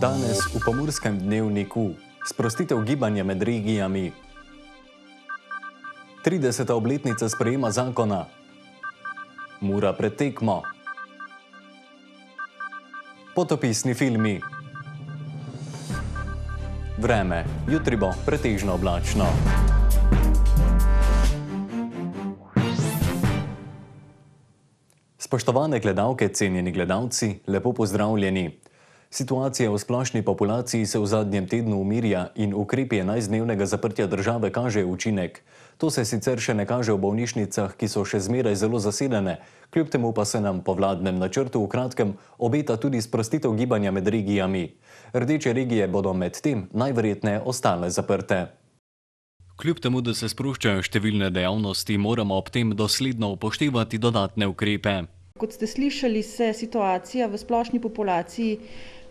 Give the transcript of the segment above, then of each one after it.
Danes v Pomurskem dnevniku sprostitev gibanja med regijami. 30. obletnica sprejema zakona. Mura pred tekmo. Potopisni filmi. Vreme. Jutri bo pretežno oblačno. Spoštovane gledalke, cenjeni gledalci, lepo pozdravljeni. Situacija v splošni populaciji se v zadnjem tednu umirja in ukrepi 11-dnevnega zaprtja države kažejo učinek. To se sicer še ne kaže v bolnišnicah, ki so še zmeraj zelo zasedene, kljub temu pa se nam po vladnem načrtu v kratkem obeta tudi sprostitev gibanja med regijami. Rdeče regije bodo med tem najverjetneje ostale zaprte. Kljub temu, da se sproščajo številne dejavnosti, moramo ob tem dosledno upoštevati dodatne ukrepe. Kot ste slišali, se situacija v splošni populaciji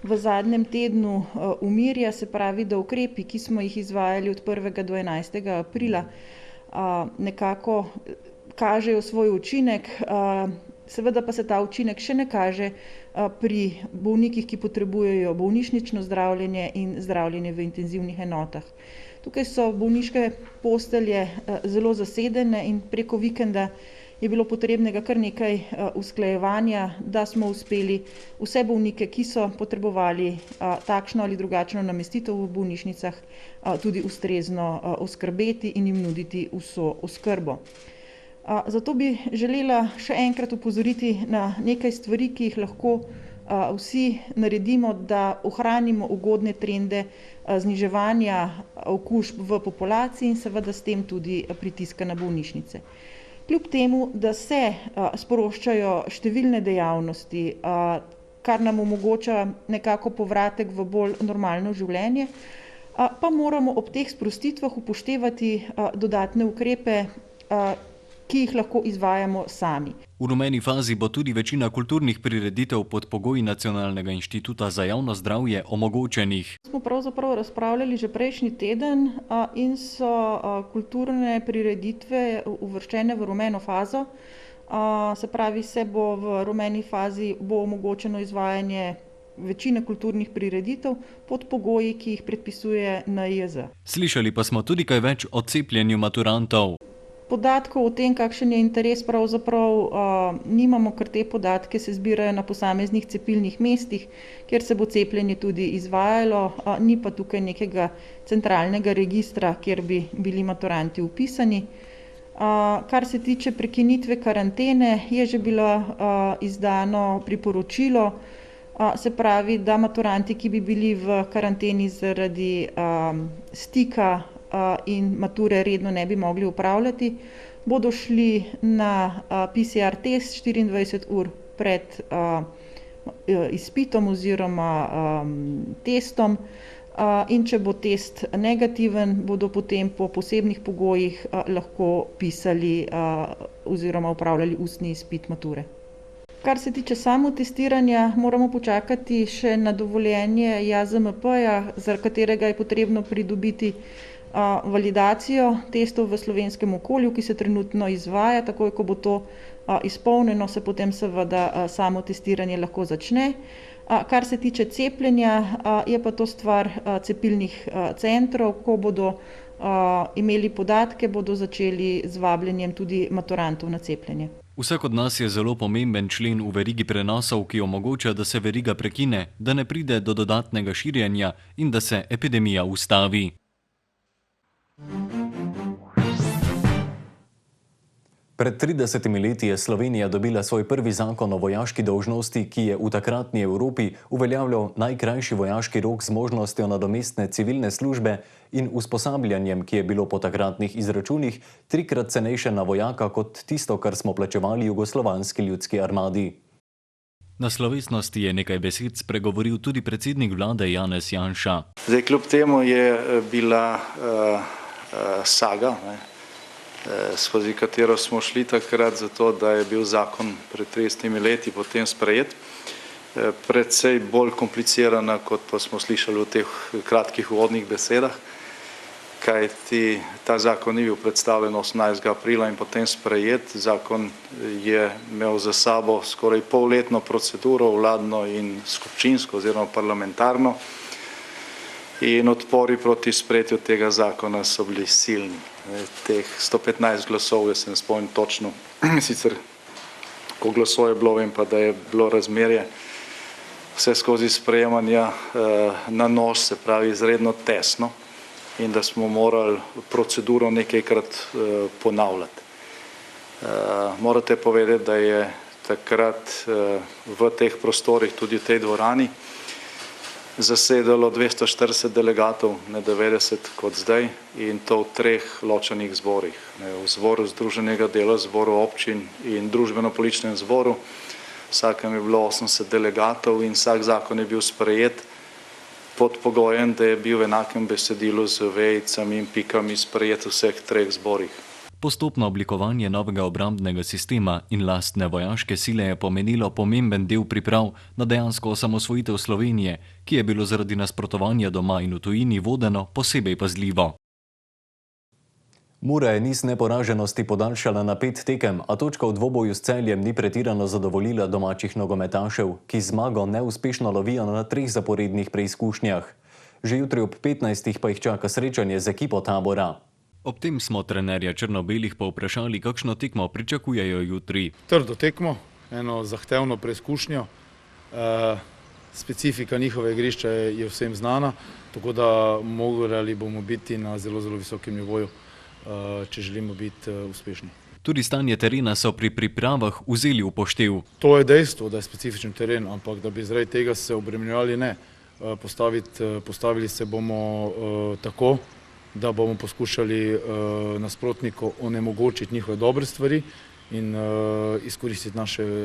v zadnjem tednu umirja, se pravi, da ukrepi, ki smo jih izvajali od 1. do 11. aprila, nekako kažejo svoj učinek. Seveda pa se ta učinek še ne kaže pri bolnikih, ki potrebujejo bolnišnično zdravljenje in zdravljenje v intenzivnih enotah. Tukaj so bolniške postelje zelo zasedene in preko vikenda je bilo potrebnega kar nekaj usklajevanja, da smo uspeli vse bolnike, ki so potrebovali takšno ali drugačno namestitev v bolnišnicah, tudi ustrezno oskrbeti in jim nuditi vso oskrbo. Zato bi želela še enkrat opozoriti na nekaj stvari, ki jih lahko vsi naredimo, da ohranimo ugodne trende zniževanja okužb v populaciji in seveda s tem tudi pritiska na bolnišnice. Kljub temu, da se sproščajo številne dejavnosti, kar nam omogoča nekako povratek v bolj normalno življenje, pa moramo ob teh sprostitvah upoštevati dodatne ukrepe, ki jih lahko izvajamo sami. V rumeni fazi bo tudi večina kulturnih prireditev pod pogoji Nacionalnega inštituta za javno zdravje omogočenih. Smo pravzaprav razpravljali že prejšnji teden in so kulturne prireditve uvrščene v rumeno fazo. Se pravi, se bo v rumeni fazi bo omogočeno izvajanje večine kulturnih prireditev pod pogoji, ki jih predpisuje NIJZ. Slišali pa smo tudi kaj več o cepljenju maturantov. Podatkov o tem, kakšen je interes, pravzaprav nimamo, ker te podatke se zbirajo na posameznih cepilnih mestih, kjer se bo cepljenje tudi izvajalo, ni pa tukaj nekega centralnega registra, kjer bi bili maturanti vpisani. Kar se tiče prekinitve karantene, je že bilo izdano priporočilo, se pravi, da maturanti, ki bi bili v karanteni zaradi stika in mature redno ne bi mogli opravljati, bodo šli na PCR test 24 ur pred izpitom oziroma testom in če bo test negativen, bodo potem po posebnih pogojih lahko pisali oziroma opravljali ustni izpit mature. Kar se tiče samotestiranja, moramo počakati še na dovoljenje JAZMP-ja, za katerega je potrebno pridobiti validacijo testov v slovenskem okolju, ki se trenutno izvaja. Takoj, ko bo to izpolnjeno, se potem seveda samo testiranje lahko začne. Kar se tiče cepljenja, je pa to stvar cepilnih centrov. Ko bodo imeli podatke, bodo začeli z vabljenjem tudi maturantov na cepljenje. Vsak od nas je zelo pomemben člen v verigi prenosov, ki omogoča, da se veriga prekine, da ne pride do dodatnega širjenja in da se epidemija ustavi. Pred 30 leti je Slovenija dobila svoj prvi zakon o vojaški dolžnosti, ki je v takratni Evropi uveljavljal najkrajši vojaški rok z možnostjo nadomestne civilne službe in usposabljanjem, ki je bilo po takratnih izračunih 3-krat cenejše na vojaka kot tisto, kar smo plačevali Jugoslovanski ljudski armadi. Na slovesnosti je nekaj besed spregovoril tudi predsednik vlade Janez Janša. Kljub temu je bila saga, skozi katero smo šli takrat zato, da je bil zakon pred 30 leti potem sprejet, precej bolj komplicirana, kot pa smo slišali v teh kratkih uvodnih besedah, kajti ta zakon ni bil predstavljen 18. aprila in potem sprejet. Zakon je imel za sabo skoraj polletno proceduro, vladno in skupščinsko oziroma parlamentarno. in odpori proti sprejetju tega zakona so bili silni. Teh 115 glasov, jaz se ne spomnim točno, sicer ko glasov je bilo, vem pa, da je bilo razmerje vse skozi sprejemanja na nož, se pravi izredno tesno, in da smo morali proceduro nekajkrat ponavljati. Morate povedati, da je takrat v teh prostorih, tudi v tej dvorani, zasedalo 240 delegatov, ne 90 kot zdaj, in to v 3 ločenih zborih. V zboru Združenega dela, zboru občin in družbeno-političnem zboru. Vsakem je bilo 80 delegatov in vsak zakon je bil sprejet pod pogojem, da je bil v enakem besedilu z vejicami in pikami sprejet v vseh 3 zborih. Postopno oblikovanje novega obrambnega sistema in lastne vojaške sile je pomenilo pomemben del priprav na dejansko osamosvojitev Slovenije, ki je bilo zaradi nasprotovanja doma in v tujini vodeno posebej pazljivo. Mura je niz neporaženosti podaljšala na 5 tekem, a točka v dvoboju s Celjem ni pretirano zadovoljila domačih nogometašev, ki zmago neuspešno lovijo na 3 zaporednih preizkušnjah. Že jutri ob 15. pa jih čaka srečanje z ekipo Tabora. Ob tem smo trenerja črno-belih povprašali, kakšno tekmo pričakujejo jutri. Trdo tekmo, eno zahtevno preizkušnjo. Specifika njihove igrišča je vsem znana, tako da morali bomo biti na zelo, zelo visokem nivoju, če želimo biti uspešni. Tudi stanje terena so pri pripravah vzeli v poštev. To je dejstvo, da je specifičen teren, ampak da bi zaradi tega se obremenjevali, ne. Postavili se bomo tako, da bomo poskušali nasprotniku onemogočiti njihove dobre stvari in izkoristiti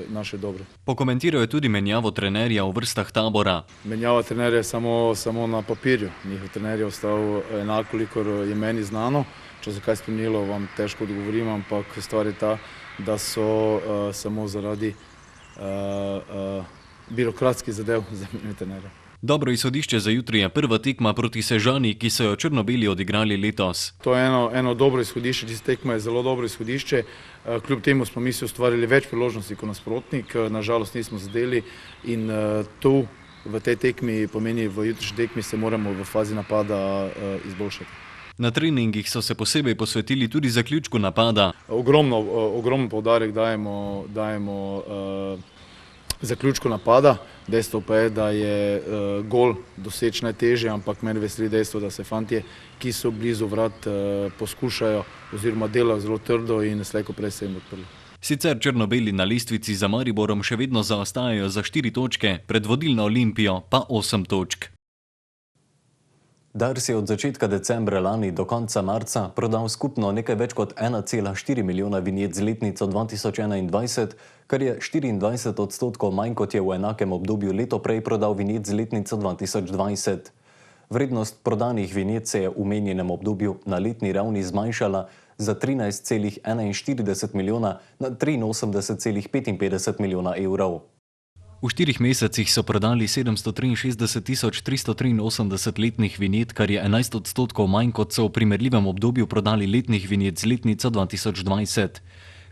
naše dobre. Pokomentiral je tudi menjavo trenerja v vrstah Tabora. Menjava trenerja je samo na papirju. Njihov trener je ostal enako, kolikor je meni znano. Če se kaj spremenilo, vam težko odgovorim, ampak stvar je ta, da so samo zaradi birokratskih zadev zamenjali trenerja. Dobro izhodišče za jutri je prva tekma proti Sežani, ki so jo črno-beli odigrali letos. To je eno dobro izhodišče, tista tekma je zelo dobro izhodišče. Kljub temu smo mi si ustvarili več priložnosti kot nasprotnik, nažalost nismo zadeli in tu v tej tekmi pomeni, v jutrišnji tekmi se moramo v fazi napada izboljšati. Na treningih so se posebej posvetili tudi zaključku napada. Ogromno poudarek dajemo zaključku napada. Dejstvo pa je, da je gol doseči najtežje, ampak mene veseli dejstvo, da se fantje, ki so blizu vrat, poskušajo oziroma delajo zelo trdo in slej ko prej se jim odprli. Sicer črno-beli na lestvici za Mariborom še vedno zaostajajo za 4 točke, pred vodilno Olimpijo pa 8 točk. Dars je od začetka decembra lani do konca marca prodal skupno nekaj več kot 1,4 milijona vinjet z letnico 2021, kar je 24% manj kot je v enakem obdobju leto prej prodal vinjet z letnico 2020. Vrednost prodanih vinjet se je v omenjenem obdobju na letni ravni zmanjšala za 13,41 milijona na 83,55 milijona evrov. V 4 mesecih so prodali 763.383 letnih vinjet, kar je 11% manj kot so v primerljivem obdobju prodali letnih vinjet z letnico 2020.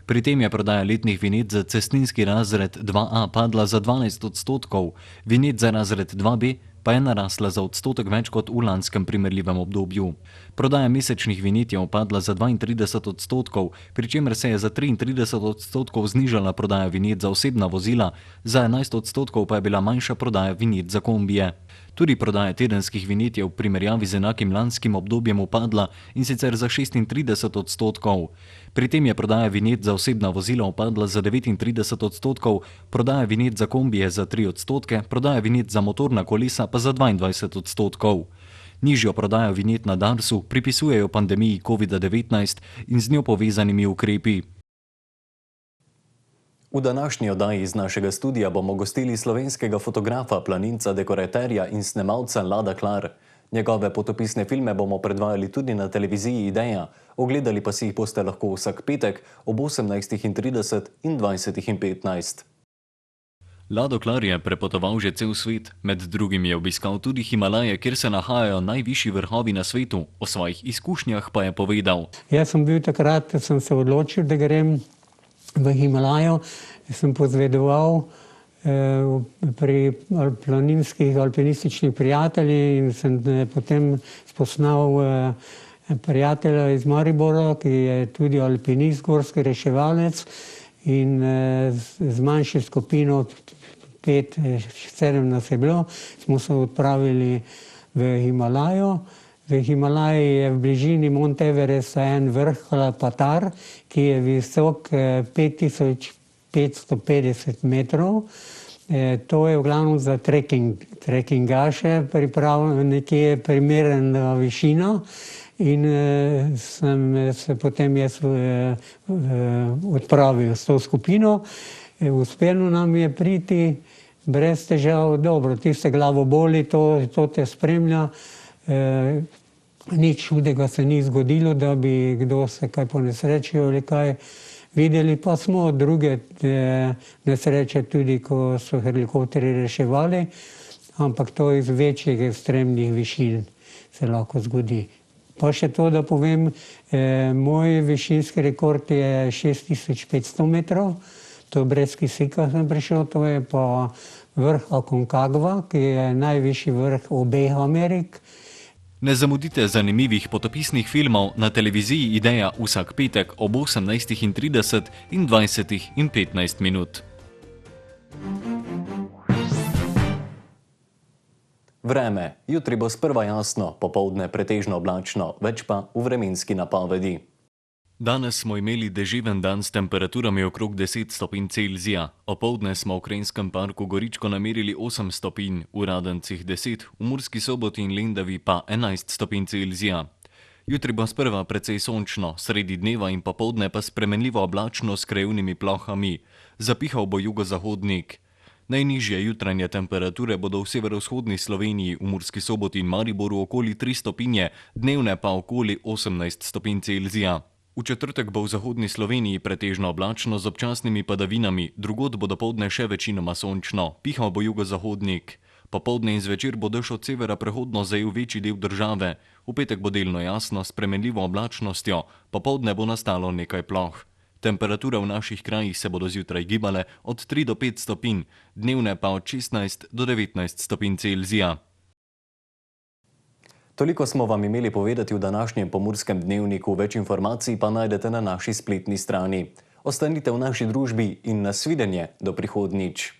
Pri tem je prodaja letnih vinjet za cestninski razred 2A padla za 12%, vinjet za razred 2B pa je narasla za odstotek več kot v lanskem primerljivem obdobju. Prodaja mesečnih vinjet je upadla za 32%, pri čemer se je za 33% znižala prodaja vinjet za osebna vozila, za 11% pa je bila manjša prodaja vinjet za kombije. Tudi prodaja tedenskih vinjet je v primerjavi z enakim lanskim obdobjem upadla in sicer za 36%. Pri tem je prodaja vinjet za osebna vozila upadla za 39%, prodaja vinjet za kombije za 3%, prodaja vinjet za motorna kolesa pa za 22%. Nižjo prodajo vinjet na Darsu pripisujejo pandemiji COVID-19 in z njo povezanimi ukrepi. V današnji oddaji iz našega studia bomo gostili slovenskega fotografa, planinca, dekoraterja in snemalca Lada Klar. Njegove potopisne filme bomo predvajali tudi na televiziji Ideja, ogledali pa si jih boste lahko vsak petek ob 18:30 in 20:15. Lado Klar je prepotoval že cel svet, med drugim je obiskal tudi Himalaje, kjer se nahajajo najvišji vrhovi na svetu. O svojih izkušnjah pa je povedal. Jaz sem bil takrat, sem se odločil, da grem v Himalajo, sem pozvedoval pri planinskih, alpinističnih prijateljih in sem potem spoznal prijatelja iz Maribora, ki je tudi alpinist, gorski reševalec in z manjšo skupino, 5-7 nas je bilo, smo se odpravili v Himalajo. V Himalaji je v bližini Mount Everesta en vrh Kalapatar, ki je visok 5550 metrov. To je v glavnem za trekkingaše pripravljeno, nekje primerna višina. In sem se potem jaz odpravil s to skupino. Uspelo nam je priti brez težav. Dobro, tiste glavo boli, to te spremlja. Nič hudega se ni zgodilo, da bi kdo se kaj ponesrečil ali kaj. Videli pa smo druge nesreče tudi, ko so helikopterji reševali, ampak to iz večjih ekstremnih višin se lahko zgodi. Pa še to, da povem, moj višinski rekord je 6500 metrov, to brez kisika sem prišel, to je pa vrh Aconcagua, ki je najvišji vrh obeh Amerik. Ne zamudite zanimivih potopisnih filmov na televiziji Ideja vsak petek ob 18:30 in 20:15 minut. Vreme. Jutri bo sprva jasno, popoldne pretežno oblačno, več pa v vremenski napovedi. Danes smo imeli deževen dan s temperaturami okrog 10 stopinj Celzija. Opoldne smo v Krajnskem parku Goričko namerili 8 stopinj, v Radencih 10, v Murski Soboti in Lendavi pa 11 stopinj Celzija. Jutri bo sprva precej sončno, sredi dneva in popoldne pa spremenljivo oblačno s krajevnimi plohami. Zapihal bo jugozahodnik. Najnižje jutranje temperature bodo v severovzhodni Sloveniji, v Murski Soboti in Mariboru okoli 3 stopinje, dnevne pa okoli 18 stopinj Celzija. V četrtek bo v zahodni Sloveniji pretežno oblačno z občasnimi padavinami, drugod bo dopoldne še večinoma sončno, pihal bo jugozahodnik. Popoldne in zvečer bo dež od severa prehodno zajel večji del države, v petek bo delno jasno s spremenljivo oblačnostjo, popoldne bo nastalo nekaj ploh. Temperature v naših krajih se bodo zjutraj gibale od 3 do 5 stopinj, dnevne pa od 16 do 19 stopinj Celzija. Toliko smo vam imeli povedati v današnjem Pomurskem dnevniku, več informacij pa najdete na naši spletni strani. Ostanite v naši družbi in nasvidenje do prihodnjič.